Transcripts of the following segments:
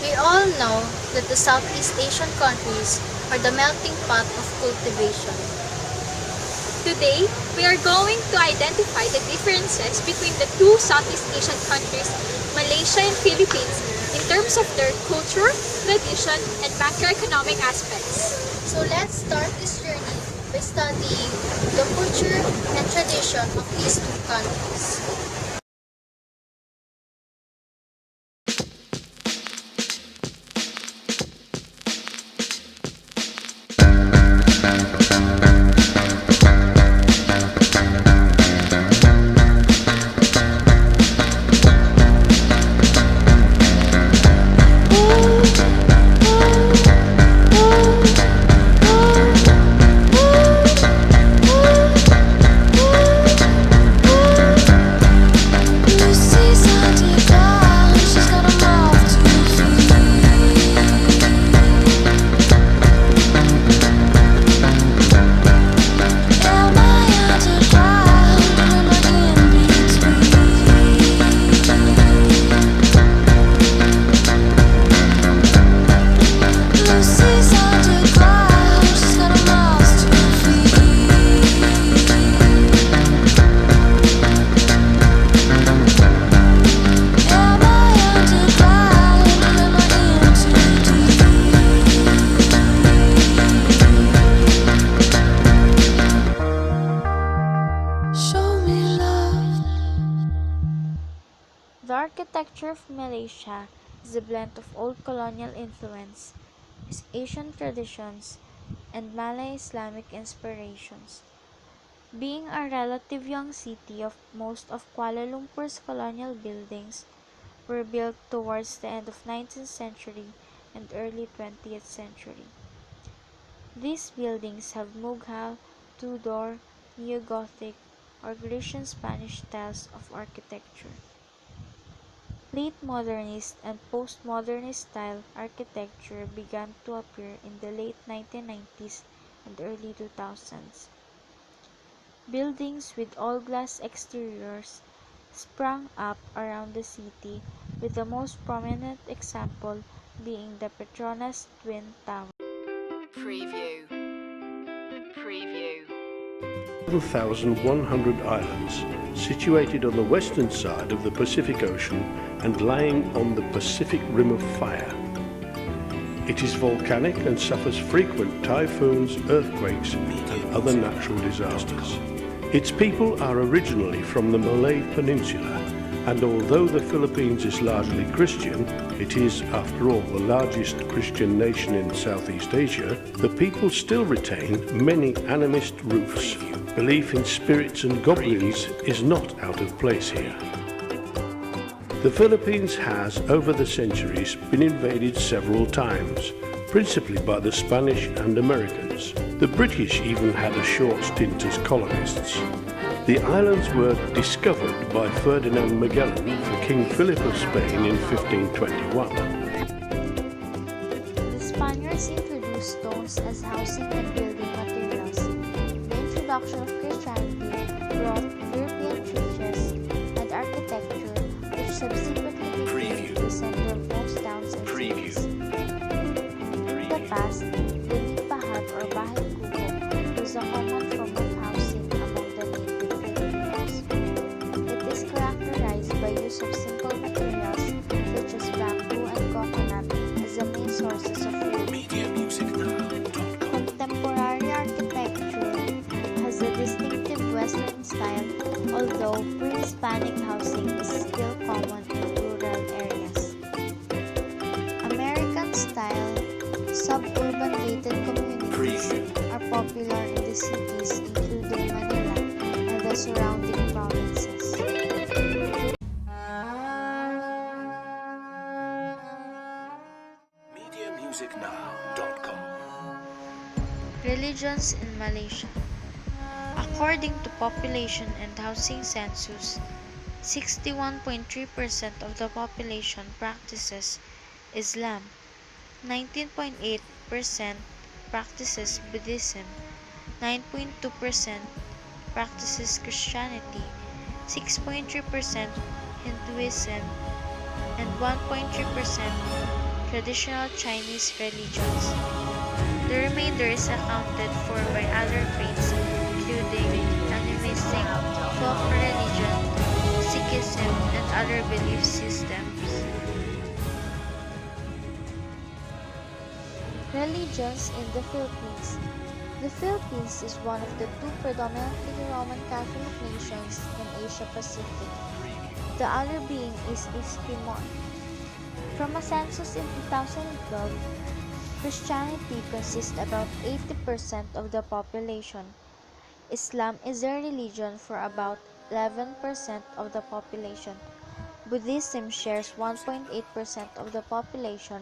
We all know that the Southeast Asian countries are the melting pot of cultivation. Today, we are going to identify the differences between the two Southeast Asian countries, Malaysia and Philippines, in terms of their culture, tradition, and macroeconomic aspects. So let's start this journey by studying the culture and tradition of these two countries. The architecture of Malaysia is a blend of old colonial influence, Asian traditions, and Malay Islamic inspirations. Being a relative young city, most of Kuala Lumpur's colonial buildings were built towards the end of 19th century and early 20th century. These buildings have Mughal, Tudor, Neo-Gothic, or Grecian Spanish styles of architecture. Late modernist and postmodernist style architecture began to appear in the late 1990s and early 2000s. Buildings with all-glass exteriors sprang up around the city, with the most prominent example being the Petronas Twin Tower. Preview. 1,100 islands situated on the western side of the Pacific Ocean and lying on the Pacific Rim of Fire. It is volcanic and suffers frequent typhoons, earthquakes, and other natural disasters. Its people are originally from the Malay Peninsula, and although the Philippines is largely Christian, it is, after all, the largest Christian nation in Southeast Asia, the people still retain many animist roots. Belief in spirits and goblins is not out of place here. The Philippines has, over the centuries, been invaded several times, principally by the Spanish and Americans. The British even had a short stint as colonists. The islands were discovered by Ferdinand Magellan for King Philip of Spain in 1521. The Spaniards introduced stones as housing and building materials. The introduction of Christianity brought European churches and architecture, which subsequently became the center of most towns and cities. In the past, the nipa hut or bahay kubo was a common form of housing among the native Filipinos. It is characterized by use of simple materials such as bamboo and coconut as the main sources of food. Contemporary architecture has a distinctive Western style, although pre-Hispanic housing is still common in rural areas. American-style, suburban gated communities are popular in the cities including Manila and the surrounding provinces. MediaMusicNow.com. Religions in Malaysia. According to Population and Housing Census, 61.3% of the population practices Islam, 19.8% practices Buddhism, 9.2% practices Christianity, 6.3% Hinduism, and 1.3% traditional Chinese religions. The remainder is accounted for by other faiths, including animistic, folk religion, Sikhism, and other belief systems. Religions in the Philippines. The Philippines is one of the two predominantly Roman Catholic nations in Asia Pacific, the other being East Timor. From a census in 2012, Christianity consists about 80% of the population. Islam is the religion for about 11% of the population. Buddhism shares 1.8% of the population,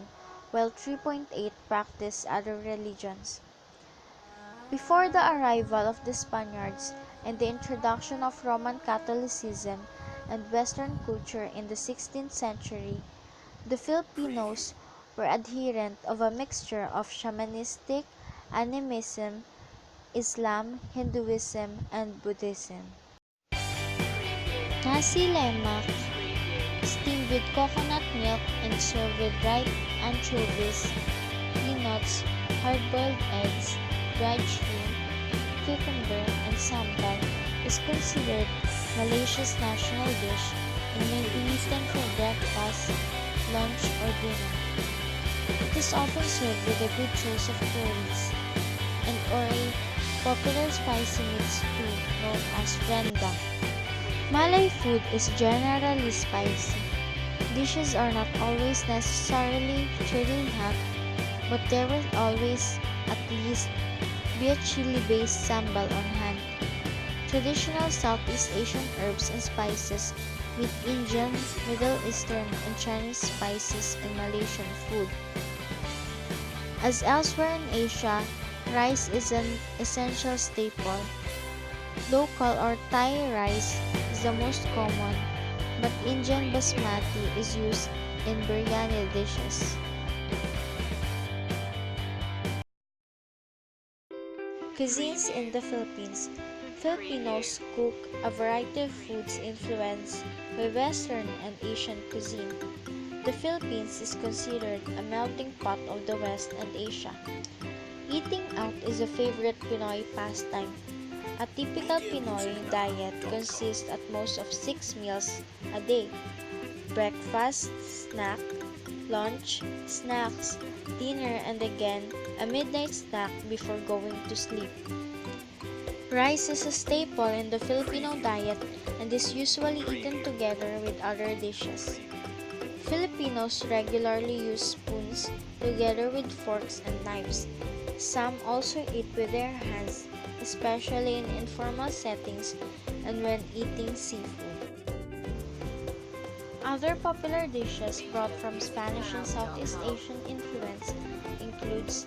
while 3.8% practice other religions. Before the arrival of the Spaniards and the introduction of Roman Catholicism and Western culture in the 16th century, the Filipinos were adherent of a mixture of shamanistic animism, Islam, Hinduism, and Buddhism. Nasi lemak, steamed with coconut milk and served with dried anchovies, peanuts, hard-boiled eggs, dried shrimp, cucumber, and sambal, is considered Malaysia's national dish and may be eaten for breakfast, lunch, or dinner. It is often served with a good choice of curries and or a popular spicy meat stew known as renda. Malay food is generally spicy. Dishes are not always necessarily chili hot, but there will always at least be a chili-based sambal on hand. Traditional Southeast Asian herbs and spices meet Indian, Middle Eastern, and Chinese spices in Malaysian food. As elsewhere in Asia, rice is an essential staple. Local or Thai rice is the most common, but Indian basmati is used in biryani dishes. Cuisines in the Philippines. Filipinos cook a variety of foods influenced by Western and Asian cuisine. The Philippines is considered a melting pot of the West and Asia. Eating out is a favorite Pinoy pastime. A typical Pinoy diet consists at most of 6 meals a day: breakfast, snack, lunch, snacks, dinner, and again, a midnight snack before going to sleep. Rice is a staple in the Filipino diet and is usually eaten together with other dishes. Filipinos regularly use spoons together with forks and knives. Some also eat with their hands, especially in informal settings and when eating seafood. Other popular dishes brought from Spanish and Southeast Asian influence includes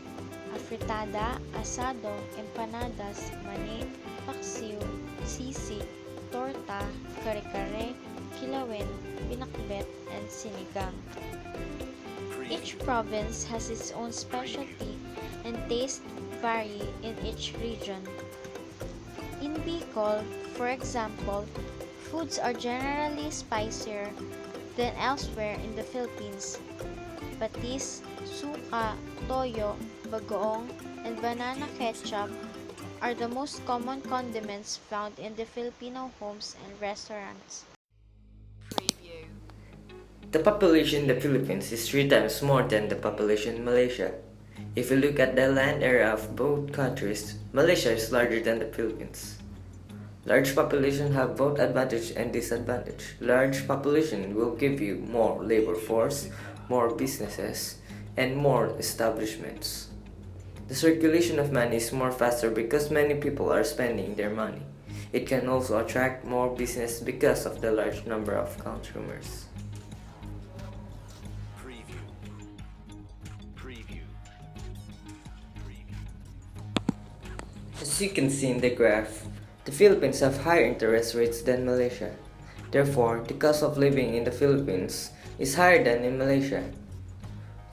afritada, asado, empanadas, mani, paksiw, sisig, torta, kare-kare, kilawin, pinakbet, and sinigang. Each province has its own specialty and tastes vary in each region. In Bicol, for example, foods are generally spicier than elsewhere in the Philippines. Patis, suka, toyo, bagoong, and banana ketchup are the most common condiments found in the Filipino homes and restaurants. Preview. The population in the Philippines is 3 times more than the population in Malaysia. If you look at the land area of both countries, Malaysia is larger than the Philippines. Large population have both advantage and disadvantage. Large population will give you more labor force, more businesses, and more establishments. The circulation of money is more faster because many people are spending their money. It can also attract more business because of the large number of consumers. Preview. Preview. Preview. As you can see in the graph, the Philippines have higher interest rates than Malaysia. Therefore, the cost of living in the Philippines is higher than in Malaysia.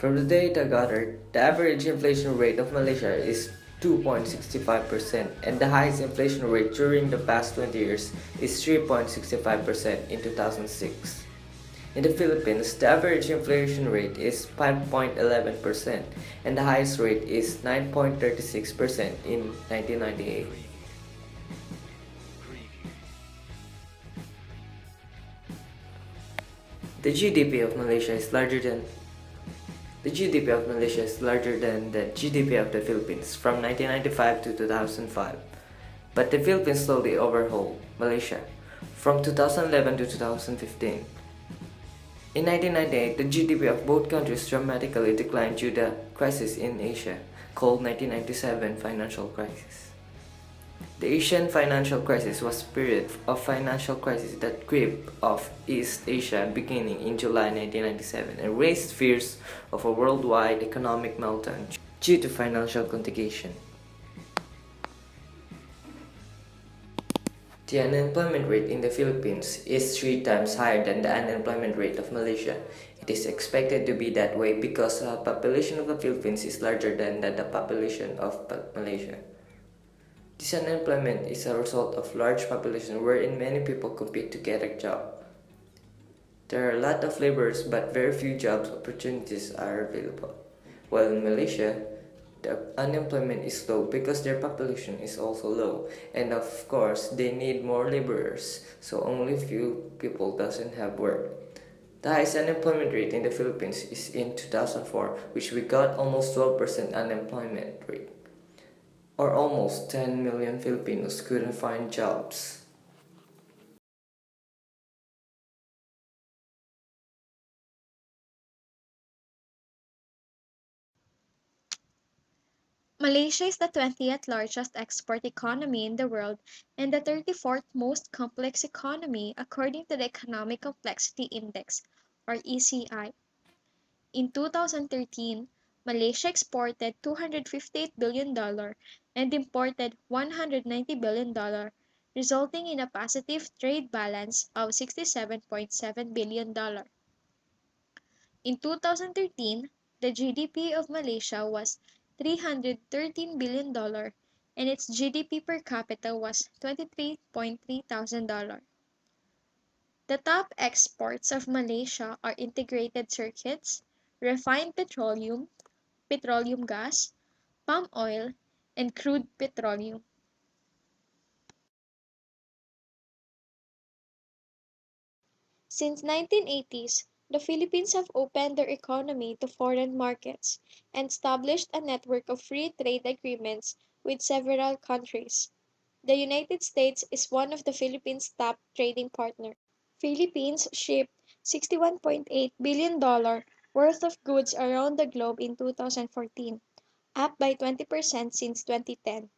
From the data gathered, the average inflation rate of Malaysia is 2.65% and the highest inflation rate during the past 20 years is 3.65% in 2006. In the Philippines, the average inflation rate is 5.11% and the highest rate is 9.36% in 1998. The GDP of Malaysia is larger than the GDP of Malaysia is larger than the GDP of the Philippines from 1995 to 2005. But the Philippines slowly overhauled Malaysia from 2011 to 2015. In 1998, the GDP of both countries dramatically declined due to the crisis in Asia, called 1997 financial crisis. The Asian financial crisis was a period of financial crisis that gripped of East Asia beginning in July 1997 and raised fears of a worldwide economic meltdown due to financial contagion. The unemployment rate in the Philippines is 3 times higher than the unemployment rate of Malaysia. It is expected to be that way because the population of the Philippines is larger than the population of Malaysia. This unemployment is a result of large population wherein many people compete to get a job. There are a lot of laborers but very few job opportunities are available. While in Malaysia, the unemployment is low because their population is also low, and of course they need more laborers, so only few people doesn't have work. The highest unemployment rate in the Philippines is in 2004, which we got almost 12% unemployment rate, or almost 10 million Filipinos couldn't find jobs. Malaysia is the 20th largest export economy in the world and the 34th most complex economy according to the Economic Complexity Index, or ECI. In 2013, Malaysia exported $258 billion and imported $190 billion, resulting in a positive trade balance of $67.7 billion. In 2013, the GDP of Malaysia was $313 billion and its GDP per capita was $23.3 thousand. The top exports of Malaysia are integrated circuits, refined petroleum, petroleum gas, palm oil, and crude petroleum. Since 1980s, the Philippines have opened their economy to foreign markets and established a network of free trade agreements with several countries. The United States is one of the Philippines' top trading partners. Philippines shipped $61.8 billion worth of goods around the globe in 2014, up by 20% since 2010.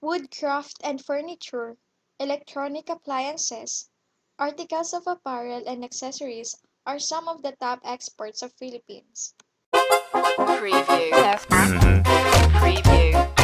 Woodcraft and furniture, electronic appliances, articles of apparel and accessories are some of the top exports of Philippines. Preview. Preview.